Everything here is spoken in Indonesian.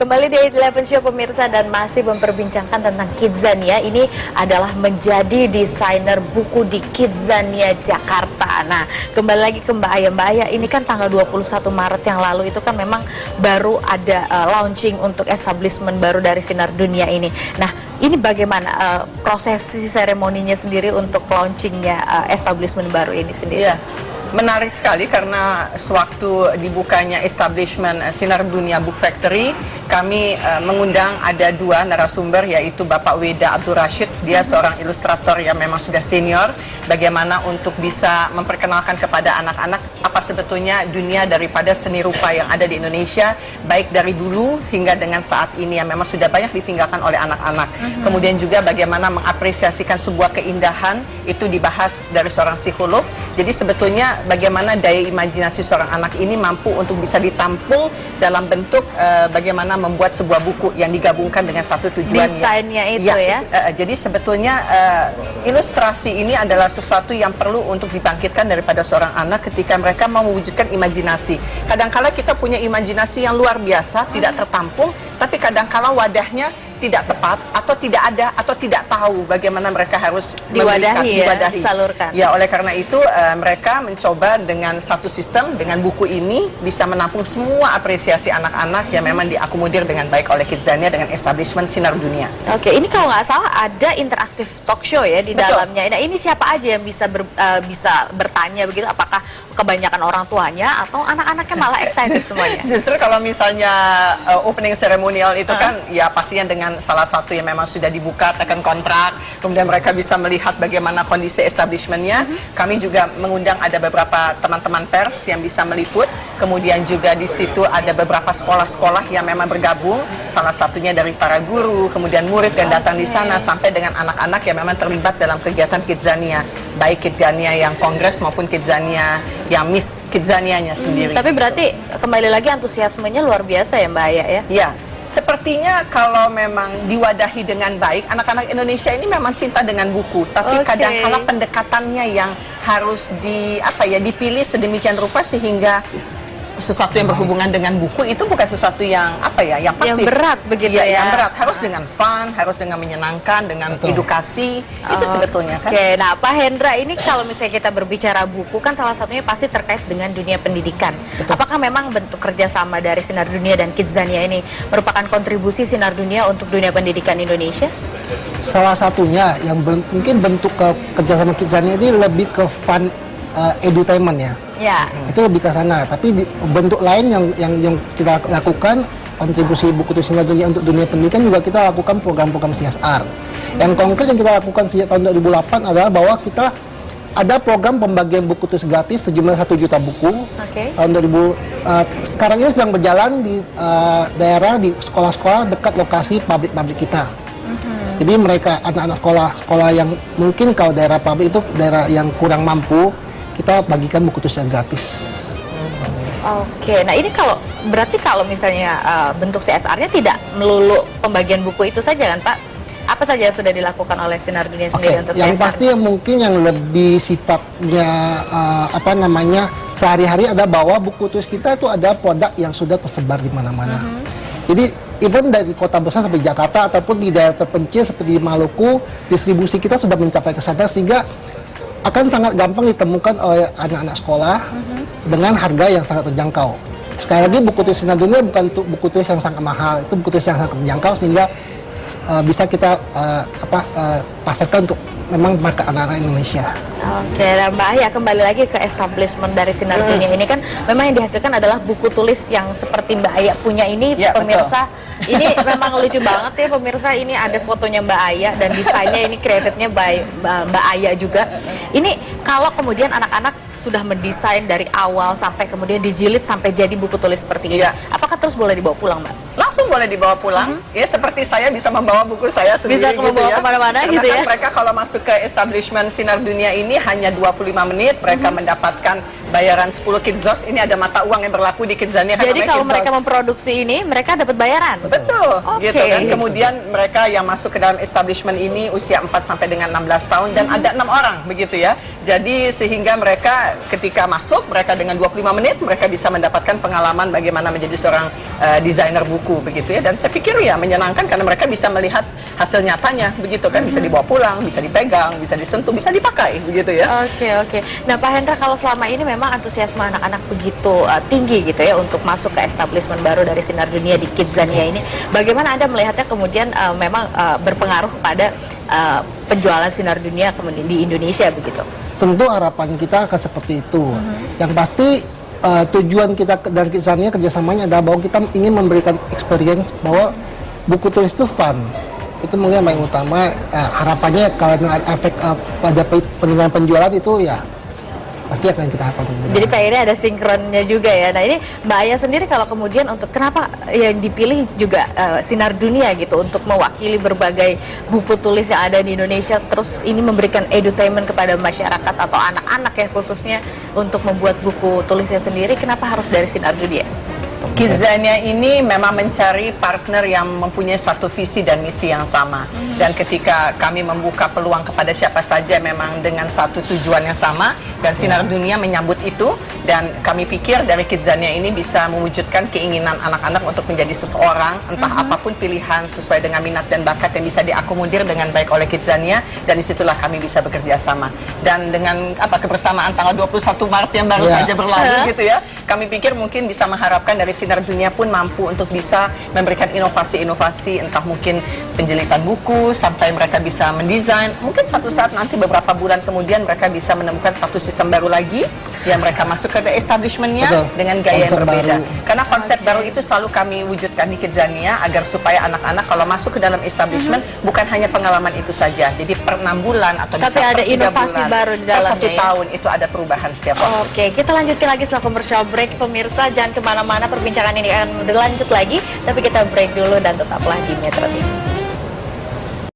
Kembali di 11 Show pemirsa dan masih memperbincangkan tentang Kidzania. Ini adalah menjadi desainer buku di Kidzania Jakarta. Nah, kembali lagi ke Mbak Aya. Mbak Aya, ini kan tanggal 21 Maret yang lalu itu kan memang baru ada launching untuk establishment baru dari Sinar Dunia ini. Nah, ini bagaimana prosesi seremoninya sendiri untuk launchingnya establishment baru ini sendiri? Iya. Menarik sekali karena sewaktu dibukanya establishment Sinar Dunia Book Factory, kami mengundang ada dua narasumber, yaitu Bapak Weda Abdul Rashid. Dia seorang ilustrator yang memang sudah senior, bagaimana untuk bisa memperkenalkan kepada anak-anak apa sebetulnya dunia daripada seni rupa yang ada di Indonesia, baik dari dulu hingga dengan saat ini yang memang sudah banyak ditinggalkan oleh anak-anak. Kemudian juga bagaimana mengapresiasikan sebuah keindahan, itu dibahas dari seorang psikolog. Jadi sebetulnya bagaimana daya imajinasi seorang anak ini mampu untuk bisa ditampung dalam bentuk bagaimana membuat sebuah buku yang digabungkan dengan satu tujuan. Desainnya itu ya. Jadi sebetulnya ilustrasi ini adalah sesuatu yang perlu untuk dibangkitkan daripada seorang anak ketika mereka mau mewujudkan imajinasi. Kadangkala kita punya imajinasi yang luar biasa, tidak tertampung, tapi kadangkala wadahnya tidak tepat atau tidak ada atau tidak tahu bagaimana mereka harus diwadahi, disalurkan. Ya, oleh karena itu mereka mencoba dengan satu sistem, dengan buku ini bisa menampung semua apresiasi anak-anak yang memang diakomodir dengan baik oleh Kidzania dengan establishment Sinar Dunia. Oke, ini kalau nggak salah ada interaktif talk show ya di dalamnya. Nah, ini siapa aja yang bisa bertanya begitu? Apakah kebanyakan orang tuanya atau anak-anaknya malah excited semuanya? Justru kalau misalnya opening ceremonial itu kan ya pastinya dengan salah satu yang memang sudah dibuka tekan kontrak, kemudian mereka bisa melihat bagaimana kondisi establishmentnya. Kami juga mengundang ada beberapa teman-teman pers yang bisa meliput, kemudian juga di situ ada beberapa sekolah-sekolah yang memang bergabung, salah satunya dari para guru, kemudian murid yang datang di sana, sampai dengan anak-anak yang memang terlibat dalam kegiatan Kidzania, baik Kidzania yang kongres maupun Kidzania yang Miss Kidzanianya sendiri. Tapi berarti kembali lagi antusiasmenya luar biasa ya Mbak Aya ya? Ya. Sepertinya kalau memang diwadahi dengan baik, anak-anak Indonesia ini memang cinta dengan buku, tapi kadang-kala pendekatannya yang harus dipilih sedemikian rupa sehingga sesuatu yang berhubungan dengan buku itu bukan sesuatu yang yang pasif, yang berat begitu ya, yang berat, harus dengan fun, harus dengan menyenangkan, dengan edukasi. Itu sebetulnya kan. Oke, nah Pak Hendra, ini kalau misalnya kita berbicara buku kan salah satunya pasti terkait dengan dunia pendidikan. Apakah memang bentuk kerjasama dari Sinar Dunia dan Kidzania ini merupakan kontribusi Sinar Dunia untuk dunia pendidikan Indonesia? Salah satunya yang mungkin bentuk kerjasama Kidzania ini lebih ke fun edutainment ya. Ya. Itu lebih ke sana. Tapi bentuk lain yang kita lakukan, kontribusi buku Sinar Dunia untuk dunia pendidikan juga kita lakukan program-program CSR. Yang konkret yang kita lakukan sejak tahun 2008 adalah bahwa kita ada program pembagian buku tulis gratis sejumlah 1 juta buku. Tahun 2000 sekarang ini sedang berjalan di daerah, di sekolah-sekolah dekat lokasi pabrik-pabrik kita. Jadi mereka anak-anak sekolah yang mungkin kalau daerah pabrik itu daerah yang kurang mampu, kita bagikan buku tulis gratis. Oke, nah ini berarti kalau misalnya bentuk CSR-nya tidak melulu pembagian buku itu saja kan Pak? Apa saja yang sudah dilakukan oleh Sinar Dunia sendiri untuk yang CSR? pasti mungkin yang lebih sifatnya sehari-hari ada bahwa buku tulis kita itu ada produk yang sudah tersebar di mana-mana. Jadi even dari kota besar sampai Jakarta ataupun di daerah terpencil seperti di Maluku, distribusi kita sudah mencapai ke sana sehingga akan sangat gampang ditemukan oleh anak-anak sekolah dengan harga yang sangat terjangkau. Sekali lagi buku tulis Sinar Dunia bukan untuk buku tulis yang sangat mahal, itu buku tulis yang sangat terjangkau sehingga bisa kita pasarkan untuk memang market anak-anak Indonesia. Oke, dan Mbak Aya kembali lagi ke establishment dari Sinar Dunia ini kan memang yang dihasilkan adalah buku tulis yang seperti Mbak Aya punya ini, pemirsa. Ini memang lucu banget ya pemirsa, ini ada fotonya Mbak Aya dan desainnya ini creatednya by Mbak Aya juga. Ini kalau kemudian anak-anak sudah mendesain dari awal sampai kemudian dijilid sampai jadi buku tulis seperti ini, apakah terus boleh dibawa pulang Mbak? Langsung boleh dibawa pulang, ya seperti saya bisa membawa buku saya sendiri. Bisa membawa kemana-mana gitu ya. Mereka kalau masuk ke establishment Sinar Dunia ini hanya 25 menit, mereka mendapatkan bayaran 10 Kidzos. Ini ada mata uang yang berlaku di Kidzania. Jadi kalau mereka memproduksi ini, mereka dapat bayaran? Betul, gitu kan. Kemudian mereka yang masuk ke dalam establishment ini usia 4 sampai dengan 16 tahun dan ada 6 orang begitu ya. Jadi sehingga mereka ketika masuk, mereka dengan 25 menit mereka bisa mendapatkan pengalaman bagaimana menjadi seorang desainer buku. begitu ya. Dan saya pikir ya menyenangkan karena mereka bisa melihat hasil nyatanya begitu kan, bisa dibawa pulang, bisa dipegang, bisa disentuh, bisa dipakai begitu ya. Oke. Nah Pak Hendra, kalau selama ini memang antusiasme anak-anak begitu tinggi gitu ya untuk masuk ke establishment baru dari Sinar Dunia di Kidzania ini, bagaimana Anda melihatnya kemudian memang berpengaruh kepada penjualan Sinar Dunia kemudian di Indonesia begitu? Tentu harapan kita akan seperti itu. Yang pasti tujuan kita dari Kidzania kerjasamanya adalah bahwa kita ingin memberikan experience bahwa buku tulis itu fun. Itu mungkin yang paling utama. Harapannya kalau ada efek pada peningkatan penjualan itu ya pasti akan kita harapkan. Jadi pengennya ada sinkronnya juga ya. Nah ini Mbak Aya sendiri kalau kemudian untuk kenapa yang dipilih juga Sinar Dunia gitu untuk mewakili berbagai buku tulis yang ada di Indonesia, terus ini memberikan edutainment kepada masyarakat atau anak-anak ya khususnya untuk membuat buku tulisnya sendiri, kenapa harus dari Sinar Dunia? Kidzania ini memang mencari partner yang mempunyai satu visi dan misi yang sama. Dan ketika kami membuka peluang kepada siapa saja memang dengan satu tujuan yang sama, dan Sinar Dunia menyambut itu, dan kami pikir dari Kidzania ini bisa mewujudkan keinginan anak-anak untuk menjadi seseorang, entah apapun pilihan sesuai dengan minat dan bakat yang bisa diakomodir dengan baik oleh Kidzania, dan disitulah kami bisa bekerja sama. Dan dengan kebersamaan tanggal 21 Maret yang baru saja berlalu gitu ya, kami pikir mungkin bisa mengharapkan dari Sinar Dunia pun mampu untuk bisa memberikan inovasi-inovasi, entah mungkin penjelitan buku sampai mereka bisa mendesain. Mungkin suatu saat nanti beberapa bulan kemudian mereka bisa menemukan satu sistem baru lagi yang mereka masuk ke establishment-nya dengan gaya yang berbeda. Karena konsep baru itu selalu kami wujudkan di Kidzania agar supaya anak-anak kalau masuk ke dalam establishment bukan hanya pengalaman itu saja. Jadi per 6 bulan atau bisa ada per 3 inovasi bulan, baru di per dalamnya 1 tahun itu ada perubahan setiap waktu. Oke, kita lanjutkan lagi setelah commercial break. Pemirsa jangan kemana-mana, perbincangan ini akan berlanjut lagi, tapi kita break dulu dan tetaplah di Metro TV.